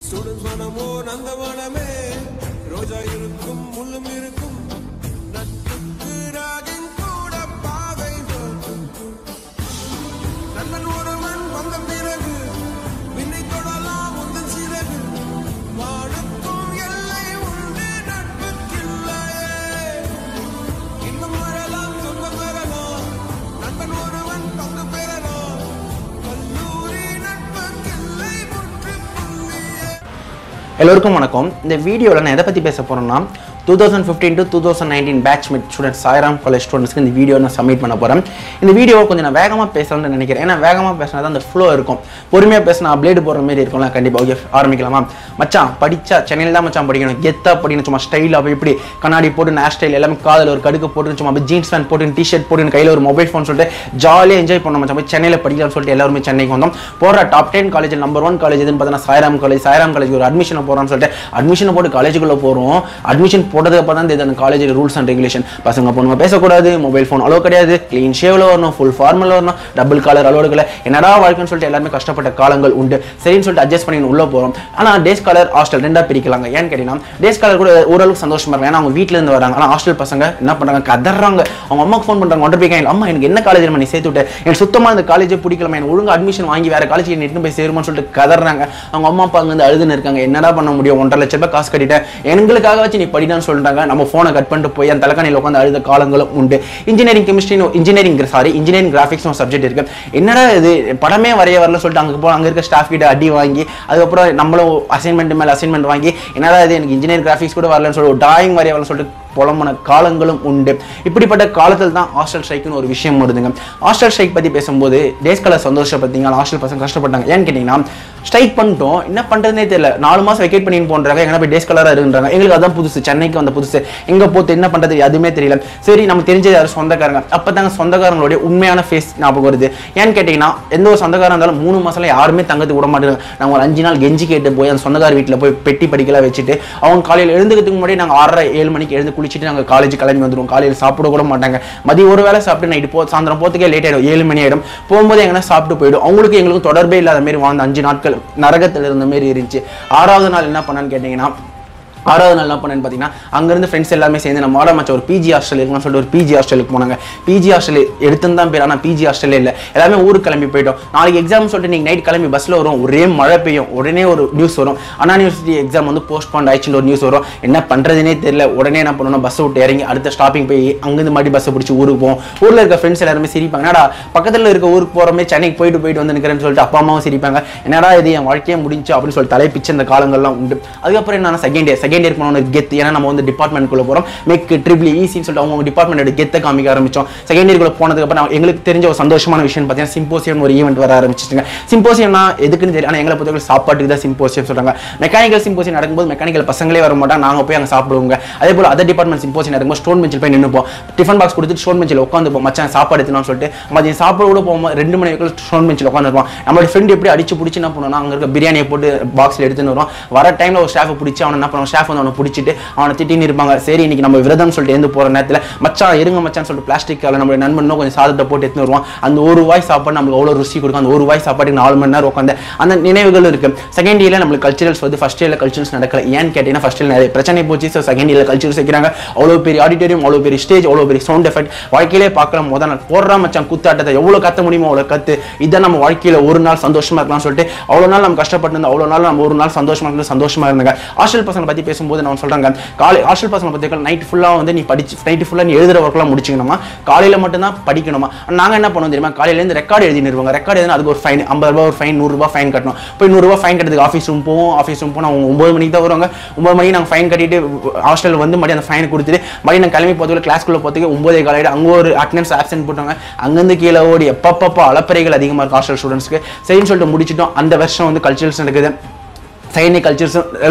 Students மனமோ நந்தவனமே ரோஜா இருக்கும் முள்ளும் இருக்கும் நட்புக்கு ராகின் கூட பாவை நண்பன் ஒருவன் வந்த பிறகு விண்ணை தொடலாம் முந்தன் சிறகு வானுக்கும் எல்லை உண்டு நட்புக்கில்லையே இன்னும் வாழலாம் சொந்தம் பெறலாம் நண்பன் ஒருவன் பங்கு பெறலாம் கல்லூரி நட்புக்கில்லை முற்றுப்புள்ளியே. எல்லோருக்கும் வணக்கம். இந்த வீடியோவில் நான் எதை பற்றி பேச போகிறேன்னா 2015 to 2019 batchmate students Sairam college ஸ்டூடெண்ட்ஸ்க்கு இந்த வீடியோ நான் சப்மிட் பண்ண போகிறேன். இந்த வீடியோவை கொஞ்சம் நான் வேகமாக பேசலாம்னு நினைக்கிறேன். ஏன்னா வேகமாக பேசினா தான் அந்த ஃப்ளோ இருக்கும். பொறுமையாக பேசினா அப்டேட் போடுற மாதிரி இருக்கும்ல. கண்டிப்பாக ஓகே ஆரம்பிக்கலாமா? மச்சான் படித்தா சென்னையில் தான் மச்சான் படிக்கணும். கெத்தா படிக்கணும். சும்மா ஸ்டைலாக இப்படி கண்ணாடி போட்டு நேஷ் ஸ்டைல் எல்லாமே காதில் ஒரு கடுக்கு போட்டு சும்மா ஜீன்ஸ் பேண்ட் போட்டு டிஷர்ட் போட்டு கையில் ஒரு மொபைல் ஃபோன் சொல்லிட்டு ஜாலியாக என்ஜாய் பண்ணோம் மச்சான். போய் சென்னையில் படிக்கலாம்னு சொல்லிட்டு எல்லாருமே சென்னைக்கு வந்தோம். போகிற டாப் 10 காலேஜ் நம்பர் 1 காலேஜ் எதுன்னு பார்த்தீங்கன்னா சாய்ராம் காலேஜ் ஒரு அட்மிஷன் போகிறோம்னு சொல்லிட்டு அட்மிஷன் போட்டு காலேஜுக்குள்ளே போகிறோம். அட்மிஷன் போட்டதுக்கு அப்புறம் தான் இந்த காலேஜ் ரூல்ஸ் அண்ட் ரெகுலேஷன். பசங்க பொண்ணுங்க பேசக்கூடாது, மொபைல் ஃபோன் அலோ கிடையாது, க்ளீன் ஷேவ்ல வரணும், ஃபுல் ஃபார்மல் வரணும், டபுள் காலர் அலோடுகளை என்னடா வாழ்க்கைன்னு சொல்லிட்டு எல்லாமே கஷ்டப்பட்ட காலங்கள் உண்டு. சரின்னு சொல்லிட்டு அட்ஜஸ்ட் பண்ணி உள்ள போகிறோம். ஆனால் டேஸ் காலர் ஹாஸ்டல் ரெண்டா பிரிக்கலாங்க. ஏன்னு கேட்டீங்கன்னா டேஸ் காலர் கூட ஓரளவுக்கு சந்தோஷமா இருக்கும். ஏன்னா அவங்க வீட்டில இருந்து வராங்க. ஆனால் ஹாஸ்டல் பசங்க என்ன பண்றாங்க, கதறாங்க. அவங்க அம்மாக்கு ஃபோன் பண்றாங்க, ஒன்றரை போய் அம்மா எனக்கு என்ன காலேஜ் நீ சேர்த்து விட்டு, எனக்கு சுத்தமாக இந்த காலேஜே பிடிக்கலாமா, எனக்கு ஒழுங்கு அட்மிஷன் வாங்கி வேற காலேஜ் எட்டு போய் சேருமான்னு சொல்லிட்டு கதறாங்க. அவங்க அம்மா அப்பா அங்கே அழுதுன்னு இருக்காங்க. என்னடா பண்ண முடியும், 1.5 லட்ச ரூபாய் காசு கட்டிட்டேன், எங்களுக்காக வச்சு நீ படிடான்னு சொல்றாங்க. நம்ம ஃபோனை கட் பண்ணிட்டு போய் அந்த தலைக்காணியில் உட்காந்து அழுத காலங்களும் உண்டு. இன்ஜினியரிங் கிராஃபிக்ஸ் ஒரு சப்ஜெக்ட் இருக்கு. என்னடா இது படமே வரைய வரல சொல்லிட்டு அங்கே இருக்க ஸ்டாஃப் கிட்ட அடி வாங்கி அதுக்கப்புறம் நம்மளும் அசைன்மெண்ட் மேலே அசைன்மெண்ட் வாங்கி என்னடா இது எனக்கு இன்ஜினியரிங் கிராஃபிக்ஸ் கூட வரலன்னு சொல்லி டிராயிங் வரைய வரலன்னு சொல்லிட்டு புலம்பன காலங்களும் உண்டு. இப்படிப்பட்ட காலத்தில் தான் ஹாஸ்டல் ஸ்ட்ரைக்குன்னு ஒரு விஷயம் வருதுங்க. ஹாஸ்டல் ஸ்ட்ரைக் பற்றி பேசும்போது டேஸ் காலர் சந்தோஷப்பட்டீங்க, ஹாஸ்டல் பசங்க கஷ்டப்பட்டாங்க. ஏன்னு கேட்டிங்கன்னா ஸ்ட்ரைக் பண்ணிட்டோம், என்ன பண்ணுறதுனே தெரியல. 4 மாதம் வெக்கேட் பண்ணி போன்றாங்க, எங்கன்னா போய் டேஸ் கலராக இருக்குன்றாங்க. எங்களுக்கு அதான் புதுசு, சென்னைக்கு வந்த புதுசு, எங்கே போட்டு என்ன பண்ணுறது எதுவுமே தெரியல. சரி நமக்கு தெரிஞ்சது யாரும் சொந்தக்காரங்க. அப்போ தாங்க சொந்தக்காரங்களுடைய உண்மையான ஃபேஸ் ஞாபகம் வருது. ஏன்னு கேட்டிங்கன்னா எந்த ஒரு சொந்தக்காரம் இருந்தாலும் 3 மாதம்ல யாருமே தங்கத்துக்கு விட மாட்டாங்க. நாங்கள் ஒரு 5 நாள் கெஞ்சி கேட்டு போய் அந்த சொந்தக்கார வீட்டில் போய் பெட்டி படிக்கலாம் வச்சுட்டு அவங்க காலையில் எழுந்துக்கிறதுக்கு முன்னாடி நாங்கள் 6:30-7 மணிக்கு எழுந்து குளிச்சுட்டு நாங்கள் காலேஜ் கிளம்பி வந்துடுவோம். காலையில் சாப்பிட கூட மாட்டாங்க. மதியம் ஒரு வேளை சாப்பிட்டு நைட்டு சாயந்தரம் போகிறதுக்கே லேட் ஆகிடும், 7 மணி ஆகிடும். போகும்போது எங்கன்னா சாப்பிட்டு போயிடும். அவங்களுக்கு எங்களுக்கு தொடர்பே இல்லாத மாதிரி வாழ்ந்த 5 நாட்கள் நரகத்தில் இருந்த மாதிரி இருந்துச்சு. 6வது நாள் என்ன பண்ணான்னு கேட்டிங்கன்னா 6வது நாள் என்ன பண்ணேன்னு பார்த்தீங்கன்னா அங்கேருந்து ஃப்ரெண்ட்ஸ் எல்லாமே சேர்ந்து நம்ம மச்ச ஒரு பிஜி ஹாஸ்டல் இருக்குன்னு சொல்லிட்டு ஒரு பிஜி ஹாஸ்டலுக்கு போனாங்க. பிஜி ஹாஸ்டல் எடுத்துன்னு தான் பேர், ஆனால் பிஜி ஹாஸ்டலே இல்லை. எல்லாமே ஊருக்கு கிளம்பி போயிட்டோம். நாளைக்கு எக்ஸாம் சொல்லிட்டு நீங்கள் நைட் கிளம்பி பஸ்ஸில் வரும், ஒரே மழை பெய்யும், உடனே ஒரு நியூஸ் வரும், அண்ணா யூனிவர்சிட்டி எக்ஸாம் வந்து போஸ்ட்போன் ஆயிடுச்சுன்னு ஒரு நியூஸ் வரும். என்ன பண்ணுறதுனே தெரியல. உடனே என்ன பண்ணணும், பஸ்ஸை விட்டு இறங்கி அடுத்த ஸ்டாப்பிங் போய் அங்கேருந்து மாட்டி பஸ்ஸை பிடிச்சி ஊருக்கு போவோம். ஊரில் இருக்க ஃப்ரெண்ட்ஸ் எல்லாருமே சிரிப்பாங்க, என்னடா பக்கத்தில் இருக்க ஊருக்கு போகிறோமே, சென்னைக்கு போயிட்டு வந்து நிற்கிறேன்னு சொல்லிட்டு அப்பா அம்மாவும் சிரிப்பாங்க. என்னடா இது என் வாழ்க்கையே முடிஞ்சு அப்படின்னு சொல்லி தலைப்பிச்சு அந்த காலங்கள்லாம் உண்டு. அதுக்கப்புறம் என்னன்னா செகண்ட் இயர் போன கெத்து. ஏன்னா நம்ம வந்து டிபார்ட்மெண்ட்குள்ள போறோம், மெக் ட்ரிபிள் ஈஸின்னு சொல்லிட்டு அவங்க டிபார்ட்மெண்ட் கெத்தை காமிக்க ஆரம்பிச்சோம். செகண்ட் இயர்க்குள்ள போனதுக்கு அப்புறம் எங்களுக்கு தெரிஞ்ச ஒரு சந்தோஷமான விஷயம் பார்த்தீங்கன்னா சிம்போசியம் ஒரு ஈவெண்ட் வர ஆரம்பிச்சிட்டுங்க. சிம்போசியம்னா எதுக்குன்னு தெரியும், ஆனால் எங்களை பொறுத்தவரை சாப்பாட்டுக்கு தான் சிம்போசியம் சொல்றாங்க. மெக்கானிக்கல் சிம்போசியம் நடக்கும்போது மெக்கானிக்கல் பசங்களே வர மாட்டாங்க, நாங்கள் போய் அங்கே சாப்பிடுவோங்க. அதே போல அதர் டிபார்ட்மெண்ட் சிம்போசியம் நடக்கும்போது ஸ்டோன் பெஞ்சில் போய் நின்றுப்போம். டிஃபன் பாக்ஸ் கொடுத்துட்டு ஸ்டோன் பெஞ்சில் உட்காந்துப்போம். மச்சான் சாப்பாடு எடுத்துன்னு சொல்லிட்டு மதியம் சாப்பாடு கூட போகும்போது 2 மணி வரைக்கும் ஸ்டோன் பெஞ்சில் உட்காந்துருப்போம். நம்மளோட ஃப்ரெண்ட் எப்படி அடிச்சு பிடிச்சி என்ன பண்ணுவோம்னா அங்கே இருக்க பிரியாணியை போட்டு பாக்ஸில் எடுத்துன்னு வரும். வர டைமில் ஒரு ஸ்டாஃபை பிடிச்சி அவனை என்ன பண்ணுவோம், ஸ்டாஃப் வந்து அவனை பிடிச்சிட்டு அவனை திட்டின்னு இருப்பாங்க. சரி இன்னைக்கு நம்ம விரதம் சொல்லிட்டு எழுந்து போற நேரத்தில் மச்சான் இருங்க மச்சான்னு சொல்லிட்டு பிளாஸ்டிக் நம்மளுடைய நண்பனும் கொஞ்சம் சாதத்தை போட்டு எடுத்துன்னு வருவான். அந்த ஒரு வாய் சாப்பாடு நம்மளுக்கு அவ்வளோ ருசி கொடுக்கும். அந்த ஒரு வாய் சாப்பாட்டுக்கு 4 மணி நேரம் உட்காந்து அந்த நினைவுகள் இருக்கு. செகண்ட் இயர்ல நம்மளுக்கு கல்ச்சரல்ஸ் வந்து ஃபர்ஸ்ட் இயர்ல கல்ச்சரல்ஸ் நடக்கல. ஏன்னு கேட்டீங்கன்னா ஃபர்ஸ்ட் இயர் நிறைய பிரச்சனை போச்சு. ஸோ செகண்ட் இயர்ல கல்ச்சரல்ஸ் வைக்கிறாங்க. அவ்வளோ பெரிய ஆடிட்டோரியம், அவ்வளோ பெரிய ஸ்டேஜ், அவ்வளோ பெரிய சவுண்ட் எஃபெக்ட். வாழ்க்கையிலே பார்க்கலாம். முதல் நாள் போடுறா மச்சான் குத்தாட்டத்தை எவ்வளோ கத்த முடியுமோ அவ்வளோ கத்து. இதை நம்ம வாழ்க்கையில ஒரு நாள் சந்தோஷமா இருக்கலாம் சொல்லிட்டு அவ்வளோ நாள் நம்ம கஷ்டப்பட்டு அவ்வளோ நாள் நம்ம ஒரு நாள் சந்தோஷமா இருந்தாங்க. ஹாஸ்டல் பசங்களை பத்தி பேசும்போது நான் சொல்றாங்க, ஹாஸ்டல் பசங்களை பத்தி நைட் ஃபுல்லாக வந்து நீ படிச்சு நைட்டு ஃபுல்லாக நீ எழுதுற ஒர்க்லாம் முடிச்சுக்கணுமா, காலையில் மட்டும்தான் படிக்கணுமா. நாங்கள் என்ன பண்ணுவோம் தெரியுமா, காலையிலேருந்து ரெக்கார்டு எழுதிடுவாங்க. ரெக்கார்டு எழுதினா அதுக்கு ஒரு ஃபைன், 50 ரூபா ஒரு ஃபைன், 100 ரூபா ஃபைன் கட்டணும். போய் 100 ரூபா ஃபைன் கட்டுறதுக்கு ஆஃபீஸ் ரூம் போவோம். அவங்க 9 மணிக்கு தான் வருவாங்க. 9 மணிக்கு நாங்கள் ஃபைன் கட்டிட்டு ஹாஸ்டல் வந்து மறுபடியும் அந்த ஃபைன் கொடுத்துட்டு மறுபடியும் நாங்கள் கிளம்பி போகிறதுக்கு கிளாஸ்க்குள்ளே போகிறதுக்கு 9 காலையில் அங்கே ஒரு அட்டெண்டன்ஸ் ஆப்சென்ட் போட்டாங்க. அங்கேருந்து கீழே ஓடி எப்பப்போ அலப்பறைகள் அதிகமாக இருக்குது ஹாஸ்டல் ஸ்டூடெண்ட்ஸ்க்கு. சரின்னு சொல்லிட்டு முடிச்சிட்டோம். அந்த வருஷம் வந்து கல்ச்சரல்ஸ் நடக்குது. செகண்ட் இயர் கல்ச்சர்ஸ்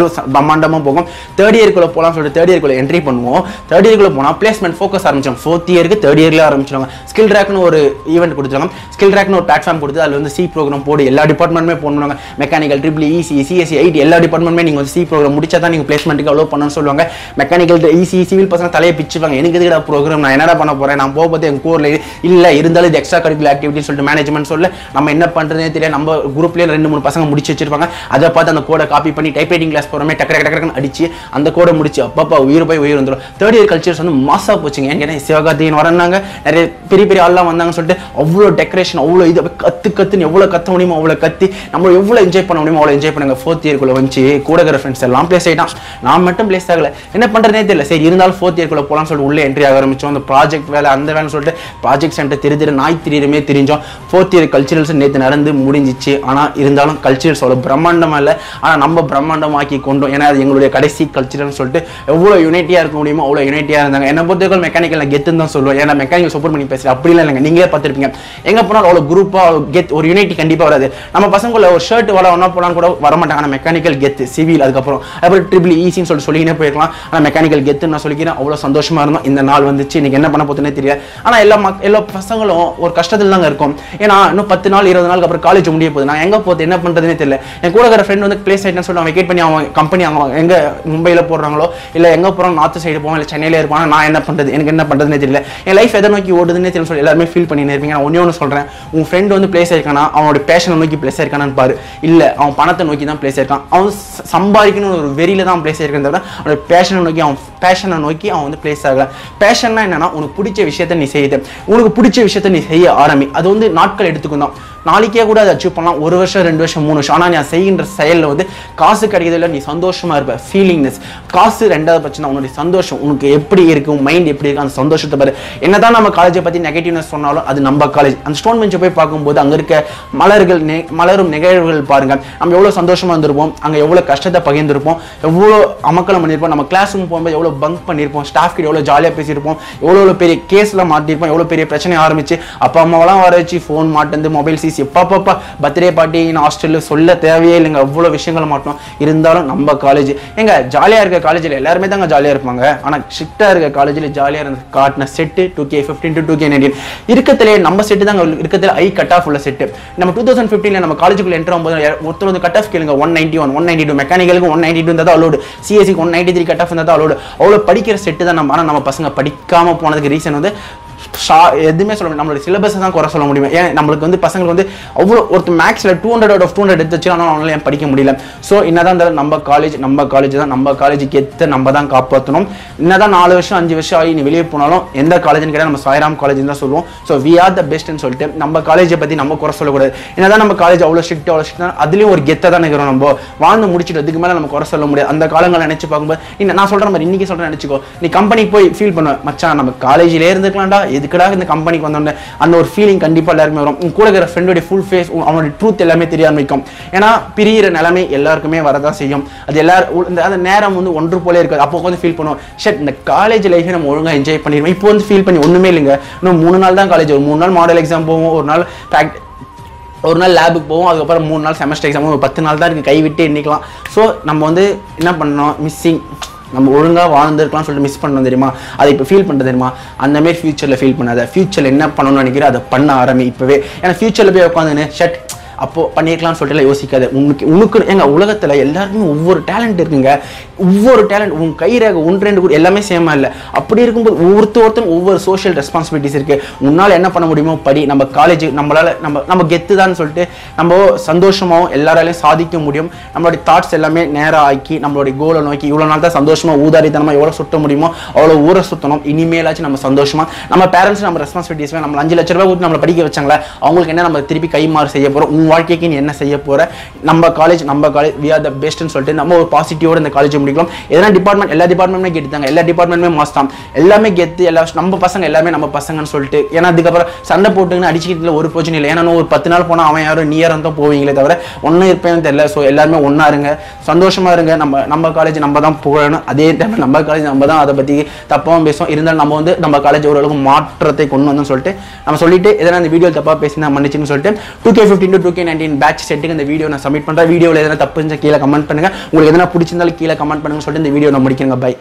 பிரம்மாண்டமாக போகும். தேர்ட் இயர்க்குள்ளே போகலாம் சொல்லிட்டு தேர்ட் இயர்க்குள்ளே என்ட்ரி பண்ணுவோம். தேர்ட் இயர்க்குள்ளே போனால் பிளேஸ்மெண்ட் ஃபோக்கஸ் ஆரம்பிச்சோம். 4th இயருக்கு தேர்ட் இயர்ல ஆரம்பிச்சிடுவாங்க. ஸ்கில் ட்ராக்னு ஒரு ஈவெண்ட் கொடுத்துருவாங்க. ஸ்கில் ட்ராக்னு ஒரு பிளாட்ஃபார்ம் கொடுத்து அதில் வந்து சி ப்ரோக்ராம் போடு எல்லா டிபார்ட்மெண்ட்டுமே போடணுவாங்க. Mechanical, triple EC, CSC, IT எல்லா டிபார்ட்மெண்ட்டுமே நீங்கள் வந்து சி ப்ரோக்ராம் முடிச்சா தான் நீங்கள் பிளேஸ்மெண்ட்டுக்கு அலோவ் பண்ணணும்னு சொல்லுவாங்க. மெக்கானிக்கல், இசி, சிவில் பசங்க தலையை பிச்சுவாங்க. எனக்கு எதுக்கு ப்ரோக்ராம், நான் என்னடா பண்ண போகிறேன், நான் போகும்போது எங்கள் கோரில் இல்லை இருந்தாலும் இது எக்ஸ்ட்ரா கரிக்குலர் ஆக்டிவிட்டின்னு சொல்லிட்டு மேனேஜ்மெண்ட் சொல்ல நம்ம என்ன பண்ணுறதே தெரியல. நம்ம குரூப்லேயே 2-3 பசங்க முடிச்சு வச்சிருப்பாங்க. அதை பார்த்து அந்த கோடை காப்பி பண்ணி டைப்ரைட்டிங் கிளாஸ் போகிறோமே டக்கு அடிச்சு அந்த கோடை முடிச்சு அப்பப்பா உயிர் வந்துடும். தேர்ட் இயர் கல்ச்சர்ஸ் வந்து மாசா போச்சுங்க. ஏன்னா சிவகார்த்திகேயன் வரனாங்க, நிறைய பெரிய பெரிய ஆள்லாம் வந்தாங்கன்னு சொல்லிட்டு அவ்வளோ டெக்கரேஷன், அவ்வளோ இது கத்துன்னு எவ்வளோ கத்த முடியுமோ அவ்வளோ கத்தி நம்ம எவ்வளோ என்ஜாய் பண்ண முடியுமோ அவ்வளோ என்ஜாய் பண்ணுங்க. ஃபோர்த் இயர்க்குள்ள வந்து கூட இருக்கிற ஃப்ரெண்ட்ஸ் எல்லாம் பிளேஸ் ஆகிட்டான், நான் மட்டும் பிளேஸ் ஆகலை. என்ன பண்ணுறதே தெரியல. சரி இருந்தாலும் ஃபோர்த் இயர்க்குள்ள போகலாம்னு சொல்லிட்டு உள்ளே என்ட்ரி ஆக ஆரம்பிச்சோம். அந்த ப்ராஜெக்ட் வேலை அந்த வேலைன்னு சொல்லிட்டு ப்ராஜெக்ட் சென்டர் திரு நாய் திரியுமே தெரிஞ்சோம். ஃபோர்த் இயர் கல்ச்சுரல்ஸ் நேற்று நடந்து முடிஞ்சிச்சு. ஆனால் இருந்தாலும் கல்ச்சுரல்ஸ் அவ்வளோ பிரம்மாண்டமாக இல்லை, ஆனால் நம்ம பிரம்மாண்டமாக்கி கொண்டோம். ஏன்னா அது எங்களுடைய கடைசி கல்ச்சுரல்னு சொல்லிட்டு எவ்வளோ யூனிட்டியாக இருக்க முடியுமோ அவ்வளோ யூனிட்டியாக இருந்தாங்க. என்ன பொறுத்தவரை மெக்கானிக்கல் நான் கெத்துன்னு தான் சொல்லுவேன். ஏன்னா மெக்கானிக்கல் சப்போர்ட் பண்ணி பேசுகிறேன் அப்படிலாம் இல்லைங்க. நீங்களே பார்த்துருப்பீங்க எங்கே போனாலும் அவ்வளோ குரூப்பாக கெத் ஒரு யூனிட்டி கண்டிப்பாக வராது. நம்ம பசங்களை ஒரு ஷர்ட் வர ஒன்றா போனாலும் கூட வரமாட்டாங்க. ஆனால் மெக்கானிக்கல் கெத்து சிவில் அதுக்கப்புறம் ட்ரிபிள் ஈஸின்னு சொல்லிக்கினே போயிருக்கலாம். ஆனால் மெக்கானிக்கல் கெத்துன்னு நான் சொல்லிக்கிறேன். அவ்வளோ சந்தோஷமாக இருந்தோம். இந்த நாள் வந்துச்சு. இன்னைக்கு என்ன பண்ண போதுன்னே தெரியாது. ஆனால் எல்லா பசங்களும் ஒரு கஷ்டத்தில் தாங்க இருக்கும். ஏன்னா இன்னும் 10 நாள் 20 நாளுக்கு அப்புறம் காலேஜ் முடிய போகுது. நான் எங்கே போகுது என்ன பண்ணுறதுனே தெரியல. என் கூட இருக்கிற ஃப்ரெண்ட் வந்து பிளேஸ் ஆகிட்டேன்னு சொல்லிட்டு அவன் வெயிட் பண்ணி அவன் கம்பெனி அவங்க எங்கே மும்பையில் போடுறாங்களோ இல்லை எங்கே போகிறோம் நார்த் சைடு போவோம் இல்லை சென்னையில் இருப்பாங்க. நான் என்ன பண்ணுறது எனக்கு என்ன பண்ணுறதுனே தெரியல. என் லைஃப் எதை நோக்கி ஓடுதுன்னே தெரியல சொல்லி எல்லாருமே ஃபீல் பண்ணி இருப்பீங்க. நான் ஒன்று சொல்கிறேன், உன் ஃப்ரெண்ட் வந்து பிளேஸ் ஆயிருக்கானா அவனோட பேஷனை நோக்கி பிளேஸ் ஆயிருக்கானு பாரு. இல்லை அவன் பணத்தை நோக்கி தான் பிளேஸ் ஆயிருக்கான். அவன் சம்பாதிக்கணும் ஒரு வெறியில தான் பிளேஸ் ஆயிருக்கான் தவிர அவனோட பேஷனை நோக்கி அவன் வந்து பிளேஸ் ஆகல. பேஷன்னா என்னன்னா உனக்கு பிடிச்ச விஷயத்த நீ செய்யுது, உனக்கு பிடிச்ச விஷயத்த நீ செய்ய ஆரம்பி. அது வந்து நாட்கள் எடுத்துக்கும் தான். நாளைக்கே கூட அதை அச்சீவ் பண்ணலாம், 1 வருஷம் 2 வருஷம் 3 வருஷம். ஆனால் நான் செய்கின்ற செயலில் வந்து காசு கிடைக்கிறதுல நீ சந்தோஷமா இருப்ப. ஃபீலிங்னஸ் காசு ரெண்டாவது பிரச்சனை, உன்னுடைய சந்தோஷம் உனக்கு எப்படி இருக்கு, உன் மைண்ட் எப்படி இருக்கு, அந்த சந்தோஷத்தை பாரு. என்னதான் நம்ம காலேஜை பற்றி நெகட்டிவ்னஸ் சொன்னாலும் அது நம்ம காலேஜ். அந்த ஸ்டோன் பெஞ்சை போய் பார்க்கும்போது அங்கே இருக்க மலரும் நிகழ்வுகள் பாருங்க. நம்ம எவ்வளோ சந்தோஷமா இருந்திருப்போம், அங்கே எவ்வளோ கஷ்டத்தை பகிர்ந்திருப்போம், எவ்வளோ அமக்கலம் பண்ணியிருப்போம். நம்ம கிளாஸ் ரூம் போகும்போது எவ்வளோ பங்க் பண்ணியிருப்போம், ஸ்டாஃப் கிட்ட எவ்வளோ ஜாலியாக பேசியிருப்போம், எவ்வளோ பெரிய கேஸ்லாம் மாட்டிருப்போம், எவ்வளோ பெரிய பிரச்சனை ஆரம்பிச்சு அப்பா அம்மாவெல்லாம் வர வச்சு ஃபோன் மாட்டேந்து மொபைல் சிசி எப்பாப்பா பர்த்டே பார்ட்டி ஹாஸ்டலில் சொல்ல தேவையே இல்லைங்க. அவ்வளோ விஷயங்கள் மாட்டோம். இருந்தாலும் நம்ம காலேஜ் எங்க ஜாலியாக இருக்க காலேஜில் எல்லாருமே தாங்க ஜாலியாக இருப்பாங்க. ஆனால் ஸ்ட்ரிக்டாக இருக்க காலேஜில் ஜாலியாக இருந்த காட்டின செட்டு 2K15 to 2K19 இருக்கத்திலே நம்ம செட்டு தாங்க இருக்கத்துல ஐ கட் ஆஃப் உள்ள செட்டு. நம்ம 2015 நம்ம காலேஜுக்குள்ள என்ட்ரு ஆகும்போது ஒருத்தர் வந்து கட் ஆஃப் கேளுங்க 191 192 மெக்கானிக்கலுக்கு 192 இருந்தால் தான் அலோடு, சிஎஸ்சிக்கு 193 கட் ஆஃப் இருந்தால் தான் அலோடு. அவ்வளோ படிக்கிற செட்டு தான் நம்ம. ஆனால் நம்ம பசங்க படிக்காம போனதுக்கு ரீசன் வந்து எதுவுமே சொல்ல முடியும், நம்மளோட சிலபஸ் தான் குறை சொல்ல முடியும். ஏன் நம்மளுக்கு வந்து பசங்களுக்கு வந்து அவ்வளோ ஒருத்தர் மேக்ஸில் 200 out of 200 எடுத்து வச்சு ஆனால் அவங்களால ஏன் படிக்க முடியல. ஸோ என்னதான் இருந்தாலும் நம்ம காலேஜ் தான், நம்ம காலேஜுக்கு எத்த நம்ம தான் காப்பாற்றணும். என்னதான் 4 வருஷம் 5 வருஷம் ஆகி நீ வெளியே போனாலும் எந்த காலேஜ்னு கேட்டால் நம்ம சாய்ராம் காலேஜ் தான் சொல்லுவோம். ஸோ வி ஆர் த பெஸ்ட்னு சொல்லிட்டு நம்ம காலேஜை பற்றி நம்ம குறை சொல்லக்கூடாது. என்னதான் நம்ம காலேஜ் அவ்வளோ ஸ்ட்ரிக்ட் அதுலேயும் ஒரு கெத்தை தான் இருக்கிறோம். நம்ம வாழ்ந்து முடிச்சுட்டு அதுக்கு மேலே நம்ம குறை சொல்ல முடியாது. அந்த காலங்களை நினச்சி பார்க்கும்போது நான் சொல்கிற மாதிரி இன்னைக்கு சொல்கிறேன் நினச்சிக்கோ, நீ கம்பெனிக்கு போய் ஃபீல் பண்ணுவேன் மச்சான் நம்ம காலேஜிலே இருந்துக்கலாம்டா, எதுக்கடா இந்த கம்பெனிக்கு வந்தோம்னு அந்த ஒரு ஃபீலிங் கண்டிப்பாக எல்லாருமே வரும். கூட இருக்கிற ஃப்ரெண்டோட ஃபுல் ஃபேஸ் அவனோட ட்ரூத் எல்லாமே தெரிய ஆரம்பிக்கும். ஏன்னா பிரியிற நிலைமை எல்லாருக்குமே வரதான் செய்யும். அது எல்லாரும் அந்த நேரம் வந்து ஒன்று போலே இருக்காது. அப்போ வந்து ஃபீல் பண்ணுவோம், ஷட் இந்த காலேஜ் லைஃபை நம்ம ஒழுங்காக என்ஜாய் பண்ணிடுவோம். இப்போ வந்து ஃபீல் பண்ணி ஒன்றுமே இல்லைங்க. இன்னும் 3 நாள் தான் காலேஜ், ஒரு 3 நாள் மாடல் எக்ஸாம் போவோம், ஒரு நாள் லேபுக்கு போவோம், அதுக்கப்புறம் 3 நாள் செமஸ்டர் எக்ஸாம், ஒரு 10 நாள் தான் இருக்குது, கைவிட்டு எண்ணிக்கலாம். ஸோ நம்ம வந்து என்ன பண்ணோம், மிஸ்ஸிங் நம்ம ஒழுங்காக வாழ்ந்துருக்கலாம் சொல்லிட்டு மிஸ் பண்ணோம் தெரியுமா, அதை இப்போ ஃபீல் பண்ணுறது தெரியுமா. அந்தமாரி ஃபியூச்சரில் ஃபீல் பண்ணாத. ஃபியூச்சரில் என்ன பண்ணணும்னு நினைக்கிறேன் அதை பண்ண ஆரம்பி இப்போவே. ஏன்னா ஃபியூச்சரில் போய் உட்காந்துன்னு ஷட் அப்போ பண்ணிருக்கலாம்னு சொல்லிட்டு யோசிக்காது. உனக்கு எங்க உலகத்துல எல்லாருக்குமே ஒவ்வொரு டேலண்ட் இருக்குங்க. ஒவ்வொரு டேலண்ட் உன் கைரேக 1-2 கூட எல்லாமே சேமா இல்லை. அப்படி இருக்கும்போது ஒவ்வொருத்தரும் ஒவ்வொரு சோஷியல் ரெஸ்பான்சிபிலிட்டிஸ் இருக்கு. உன்னால என்ன பண்ண முடியுமோ படி. நம்ம காலேஜ் நம்மளால நம்ம கெத்துதான்னு சொல்லிட்டு நம்ம சந்தோஷமாகவும் எல்லாராலையும் சாதிக்க முடியும். நம்மளுடைய தாட்ஸ் எல்லாமே நேராக ஆக்கி நம்மளுடைய கோலை நோக்கி இவ்வளோ நாள் தான் சந்தோஷமா ஊதாரித்தனமா எவ்வளோ சுத்த முடியுமோ அவ்வளோ ஊரை சுற்றணும். இனிமேலாச்சும் நம்ம சந்தோஷமா நம்ம பேரண்ட்ஸ் நம்ம ரெஸ்பான்சிபிலிட்டிஸ் நம்ம 5 லட்ச ரூபாய் கொடுத்து நம்மளை படிக்க வச்சாங்களா, அவங்களுக்கு என்ன நம்ம திருப்பி கைமாறு செய்ய போறோம், வாழ்க்கைக்கு நீ என்ன செய்ய போற. நம்ம காலேஜ் வி ஆர் த பெஸ்ட்னு சொல்லிட்டு நம்ம ஒரு பாசிட்டிவோட இந்த காலேஜ் முடிக்கலாம். எதனா டிபார்ட்மெண்ட் எல்லா டிபார்ட்மெண்ட்டுமே கேட்டுட்டாங்க, எல்லா டிபார்ட்மெண்ட்டுமே மாஸ்தான், எல்லாமே கெத்து, எல்லா நம்ம பசங்க எல்லாமே நம்ம பசங்கன்னு சொல்லிட்டு. ஏன்னா அதுக்கப்புறம் சண்டை போட்டுன்னு அடிச்சுக்கிட்டு ஒரு பிரச்சனை இல்லை. ஏன்னா ஒரு 10 நாள் போனால் அவன் யாரும் நீ யாரும் தான் போவீங்களே தவிர ஒன்றும் இருப்பேன்னு தெரியல. ஸோ எல்லாருமே ஒன்றா இருங்க, சந்தோஷமா இருங்க. நம்ம காலேஜ் நம்ம தான் புகழணும். அதே டைம் நம்ம காலேஜ் நம்ம தான் அதை பற்றி தப்பாகவும் பேசுவோம். இருந்தாலும் நம்ம வந்து நம்ம காலேஜ் ஓரளவுக்கு மாற்றத்தை கொண்டு வந்தோம்னு சொல்லிட்டு நம்ம சொல்லிட்டு எதனா இந்த வீடியோ தப்பாக பேசினா மன்னிச்சுன்னு சொல்லிட்டு 2K15 to 2K19 பேட்ச் செட்டுக்கு இந்த வீடியோ நான் சப்மிட் பண்ணுறேன். வீடியோவில் எதனா தப்பு இருந்தால் கீழே கமெண்ட் பண்ணுங்க. உங்களுக்கு எதனா பிடிச்சிருந்தாலும் கீழே கமெண்ட் பண்ணுங்க சொல்லிட்டு இந்த வீடியோ நான் முடிக்கிறேங்க. பை.